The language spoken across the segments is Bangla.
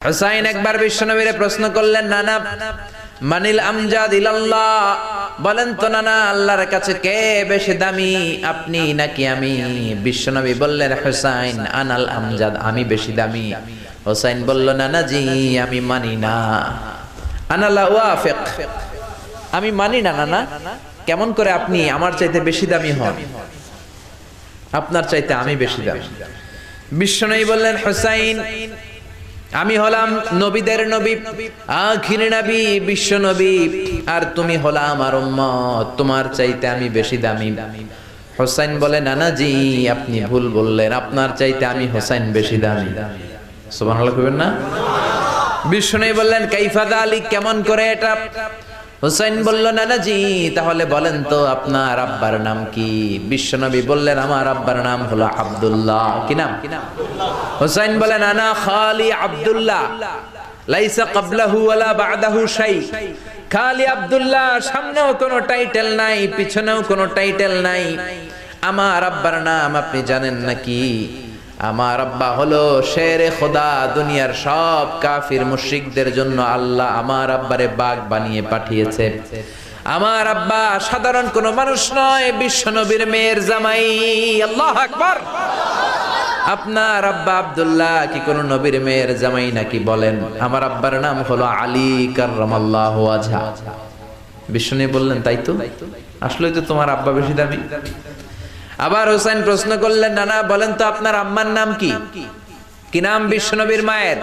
হুসাইন একবার বিশ্বনবীরে প্রশ্ন করলেন, নানা মানিল আমজাদ ইলাল্লাহ, বলেন তো নানা আল্লাহর কাছে কে বেশি দামি, আপনি নাকি আমি? বিশ্বনবী বললেন, হুসাইন আনাল আমজাদ, আমি বেশি দামি। হুসাইন বলল, নানা জি আমি মানি না, আনা লা ওয়াফিক, আমি মানি না নানা। কেমন করে আপনি আমার চাইতে বেশি দামি হন? আপনার চাইতে আমি বেশি দামি। বিশ্বনবী বললেন, হুসাইন আমি হলাম নবীদের নবী, আখির নবী, বিশ্ব নবী, আর তুমি হলা আমার উম্মত, তোমার চাইতে আমি বেশি দামি। হুসাইন বলে, নানা জি আপনি ভুল বললেন, আপনার চাইতে আমি হুসাইন বেশি দামি। সুবহানাল্লাহ কইবেন না? বিশ্বনবী বললেন, কাইফা যালিক, কেমন করে এটা? হুসাইন বলল, নানা জি তাহলে বলেন তো আপনার আব্বার নাম কি? বিশ্বনবী বললেন, আমার আব্বার নাম হলো আব্দুল্লাহ। কি নাম? হুসাইন বলেন, আনা খালি আব্দুল্লাহ, লাইসা ক্বাবলাহু ওয়ালা বা'দাহু শাই। খালি আব্দুল্লাহ, সামনেও কোনো টাইটেল নাই, পিছনেও কোনো টাইটেল নাই। আমার আব্বার নাম আপনি জানেন নাকি? আমার আব্বা হলো শেরে খোদা, দুনিয়ার সব কাফির মুশরিকদের জন্য আল্লাহ আমার আব্বারে বাগ বানিয়ে পাঠিয়েছে। আমার আব্বা সাধারণ কোনো মানুষ নয়, বিশ্ব নবীর মেয়ের জামাই। আল্লাহু আকবার। আপনার আব্বা আব্দুল্লাহ কি কোন নবীর মেয়ের জামাই নাকি? বলেন, আমার আব্বার নাম হলো আলী কাররামাল্লাহু ওয়াজহা। বিষ্ণু বললেন, তাই তো, আসলে তো তোমার আব্বা বেশি দামি। আবার হুসাইন প্রশ্ন করলেন, নানা বলেন তো আপনার আম্মার নাম কি? কি নাম বিশ্বনবীর মায়ের?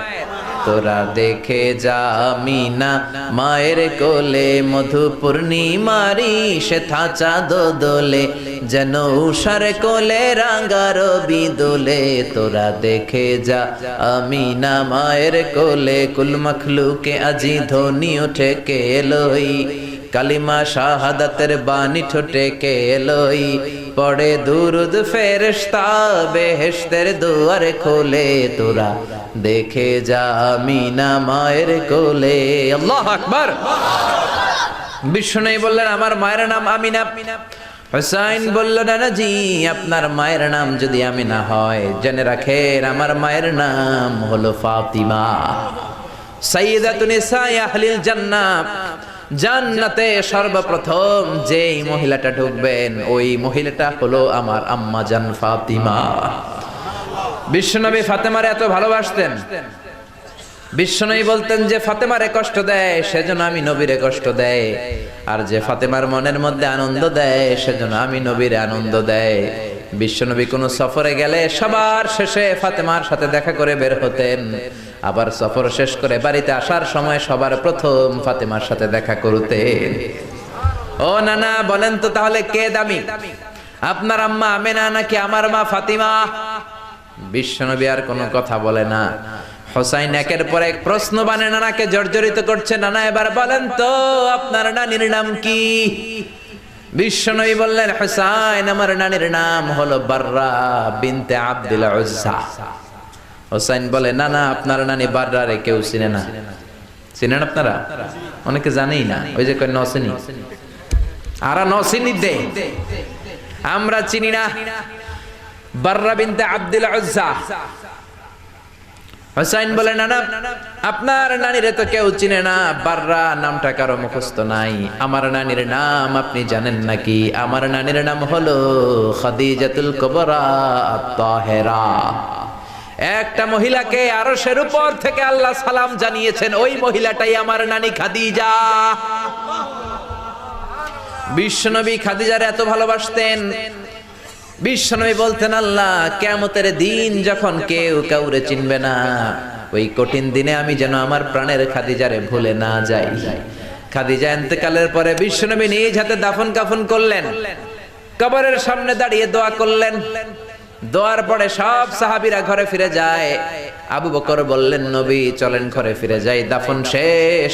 তোরা দেখে যা আমিনা মায়ের কোলে, মধু পূর্ণিমারি সে থাচা দোলে, যেন উষার কোলে রাঙ্গার বিদোলে। তোরা দেখে যা আমিনা মায়ের কোলে, কুল মখলুকে আজি ধ্বনি ওঠে কে এলোই, কালিমা শাহাদাতের বাণী ঠোঁটে কে এলোই, পড়ে দুরুদ ফেরেশতা বেহেশতের দুয়ার খোলে। তোরা দেখে যা আমিনা মায়ের কোলে। আল্লাহু আকবার। বিশ্বনবী বললেন, আমার মায়ের নাম আমিনা। হুসাইন বলল, নানা জি আপনার মায়ের নাম যদি আমিনা হয়, জেনে রাখেন আমার মায়ের নাম হলো ফাতিমা, সাইয়্যিদাতুন নিসাই আহলিল জান্নাহ। জান্নাতে সর্বপ্রথম যেই মহিলাটা ঢুকবেন, ওই মহিলাটা হলো আমার আম্মা জান ফাতিমা। বিশ্বনবী ফাতেমারে এত ভালোবাসতেন, বিশ্বনবী বলতেন যে ফাতেমারে কষ্ট দেয় সেজন্য আমি নবীরে কষ্ট দেয়, আর যে ফাতেমার মনের মধ্যে আনন্দ দেয় সেজন্য আমি নবীরে আনন্দ দেয়। বিশ্বনবী কোন সফরে গেলে সবার শেষে ফাতেমার সাথে দেখা করে বের হতেন, আবার সফর শেষ করে বাড়িতে আসার সময় সবার প্রথম ফাতেমার সাথে দেখা করতেন। ও নানা বলেন তো তাহলে কে দামি, আপনার আম্মা আমেনা নাকি আমার মা ফাতিমা? বিশ্বনবী আর কোনো কথা বলে না। হুসাইন একের পর এক প্রশ্ন বানে নানাকে জর্জরিত করছে, নানা এবার বলেন তো আপনার নানির নাম কি? বিশ্বনবী বললেন, হুসাইন আমার নানির নাম হলো বাররা বিনতে আব্দুল উজ্জা। হুসাইন বলে, নানা আপনার নানি বাররা রে কেউ চিনে না। চিনেন আপনারা? অনেকে জানেই না, ওই যে কয় নসিনি, আরা নসিনি দে, আমরা চিনি না বাররা বিনতে আব্দুল উজ্জা। হুসাইন বলে, নানা আপনার নানিরে তো কেউ চিনে না, বাররা নামটা কারো মুখস্থ নাই। আমার নানির নাম আপনি জানেন নাকি? আমার নানির নাম হলো খাদিজাতুল কুবরা আত-তাহেরা। একটা মহিলাকে আরশের উপর থেকে আল্লাহ সালাম জানিয়েছেন, ওই মহিলাটাই আমার নানি খাদিজা। বিশ্বনবী খাদিজারে এত ভালোবাসতেন, বিশ্বনবী বলতেন, আল্লাহ কিয়ামতের দিন যখন কেউ কাউরে চিনবে না, ওই কঠিন দিনে আমি যেন আমার প্রাণের খাদিজারে ভুলে না যাই। খাদিজা ইন্তেকালের পরে বিশ্বনবী নিজ হাতে দাফন কাফন করলেন, কবরের সামনে দাঁড়িয়ে দোয়া করলেন। দোয়ার পরে সব সাহাবীরা ঘরে ফিরে যায়। আবু বকর বললেন, নবী চলেন ঘরে ফিরে যাই, দাফন শেষ।